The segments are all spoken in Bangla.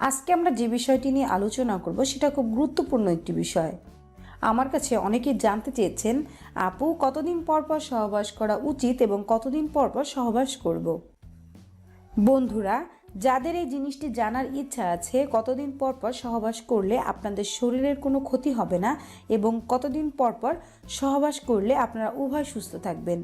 আজকে আমরা যে বিষয়টি নিয়ে আলোচনা করব সেটা খুব গুরুত্বপূর্ণ একটি বিষয়। আমার কাছে অনেকেই জানতে চেয়েছেন, আপু কতদিন পর পর সহবাস করা উচিত এবং কতদিন পর পর সহবাস করব। বন্ধুরা, যাদের এই জিনিসটি জানার ইচ্ছা আছে কতদিন পর পর সহবাস করলে আপনাদের শরীরের কোনো ক্ষতি হবে না এবং কতদিন পর পর সহবাস করলে আপনারা উভয় সুস্থ থাকবেন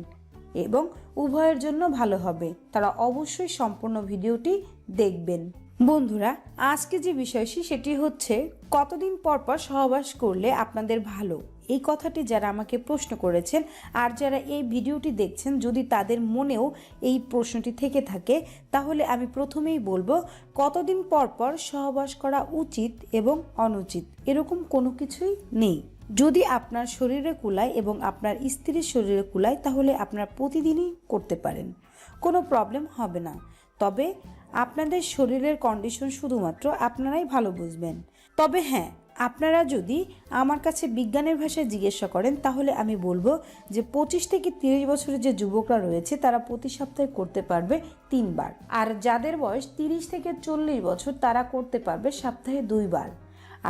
এবং উভয়ের জন্য ভালো হবে, তারা অবশ্যই সম্পূর্ণ ভিডিওটি দেখবেন। বন্ধুরা, আজকে যে বিষয়টি সেটি হচ্ছে কতদিন পর পর সহবাস করলে আপনাদের ভালো। এই কথাটি যারা আমাকে প্রশ্ন করেছেন আর যারা এই ভিডিওটি দেখছেন, যদি তাদের মনেও এই প্রশ্নটি থেকে থাকে তাহলে আমি প্রথমেই বলবো, কতদিন পর পর সহবাস করা উচিত এবং অনুচিত এরকম কোনো কিছুই নেই। যদি আপনার শরীরে কুলায় এবং আপনার স্ত্রীর শরীরে কুলায় তাহলে আপনারা প্রতিদিনই করতে পারেন, কোনো প্রবলেম হবে না। তবে আপনাদের শরীরের কন্ডিশন শুধুমাত্র আপনারাই ভালো বুঝবেন। তবে হ্যাঁ, আপনারা যদি আমার কাছে বিজ্ঞানের ভাষায় জিজ্ঞাসা করেন তাহলে আমি বলবো যে 25 থেকে 30 বছরের যে যুবকরা রয়েছে তারা প্রতি সপ্তাহে করতে পারবে 3 বার, আর যাদের বয়স 30 থেকে 40 বছর তারা করতে পারবে সপ্তাহে 2 বার,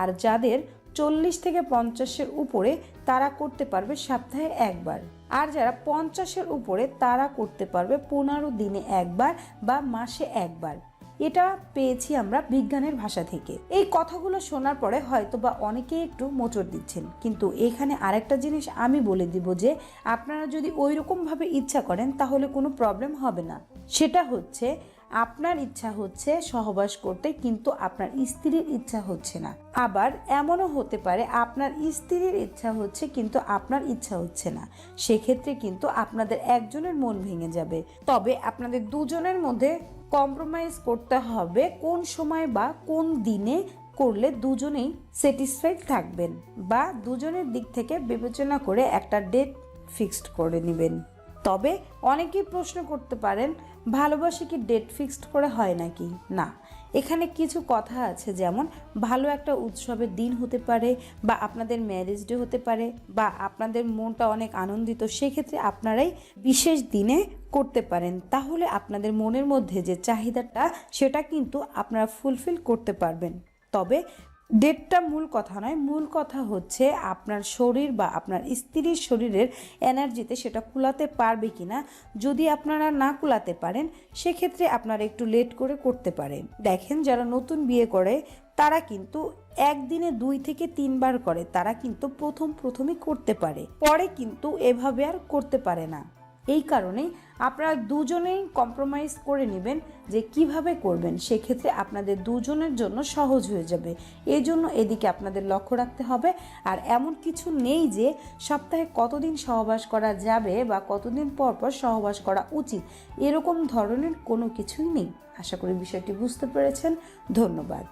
আর যাদের 40 থেকে 50-এর উপরে তারা করতে পারবে সপ্তাহে 1 বার, আর যারা 50-এর উপরে তারা করতে পারবে 15 দিনে 1 বার বা মাসে 1 বার। এটা পেয়েছি আমরা বিজ্ঞানের ভাষা থেকে। এই কথাগুলো শোনার পরে হয়তো বা অনেকেই একটু মোচড় দিচ্ছেন, কিন্তু এখানে আরেকটা জিনিস আমি বলে দিব যে আপনারা যদি ওই রকমভাবে ইচ্ছা করেন তাহলে কোনো প্রবলেম হবে না। সেটা হচ্ছে আপনার ইচ্ছা হচ্ছে সহবাস করতে কিন্তু আপনার স্ত্রীর ইচ্ছা হচ্ছে না, আবার এমনও হতে পারে আপনার স্ত্রীর ইচ্ছা হচ্ছে কিন্তু আপনার ইচ্ছা হচ্ছে না। সেক্ষেত্রে কিন্তু আপনাদের একজনের মন ভেঙে যাবে। তবে আপনাদের দুজনের মধ্যে কম্প্রোমাইজ করতে হবে কোন সময় বা কোন দিনে করলে দুজনেই স্যাটিসফাইড থাকবেন, বা দুজনের দিক থেকে বিবেচনা করে একটা ডেট ফিক্সড করে নেবেন। তবে অনেকেই প্রশ্ন করতে পারেন, ভালোবাসা কি ডেট ফিক্সড করে হয় নাকি? না, এখানে কিছু কথা আছে, যেমন ভালো একটা উৎসবের দিন হতে পারে, বা আপনাদের ম্যারেজ ডে হতে পারে, বা আপনাদের মনটা অনেক আনন্দিত, সেক্ষেত্রে আপনারাই বিশেষ দিনে করতে পারেন। তাহলে আপনাদের মনের মধ্যে যে চাহিদাটা সেটা কিন্তু আপনারা ফুলফিল করতে পারবেন। তবে ডেটটা মূল কথা নয়, মূল কথা হচ্ছে আপনার শরীর বা আপনার স্ত্রীর শরীরের এনার্জিতে সেটা কুলাতে পারবে কিনা। যদি আপনারা না কুলাতে পারেন সেক্ষেত্রে আপনারা একটু লেট করে করতে পারেন। দেখেন, যারা নতুন বিয়ে করে তারা কিন্তু একদিনে 2 থেকে 3 বার করে, তারা কিন্তু প্রথমই করতে পারে, পরে কিন্তু এভাবে আর করতে পারে না। এই কারণেই আপনারা দুজনেই কম্প্রোমাইজ করে নেবেন যে কিভাবে করবেন, সেক্ষেত্রে আপনাদের দুজনের জন্য সহজ হয়ে যাবে। এই জন্য এদিকে আপনাদের লক্ষ্য রাখতে হবে। আর এমন কিছু নেই যে সপ্তাহে কতদিন সহবাস করা যাবে বা কতদিন পর পর সহবাস করা উচিত, এরকম ধরনের কোনো কিছুই নেই। আশা করি বিষয়টি বুঝতে পেরেছেন। ধন্যবাদ।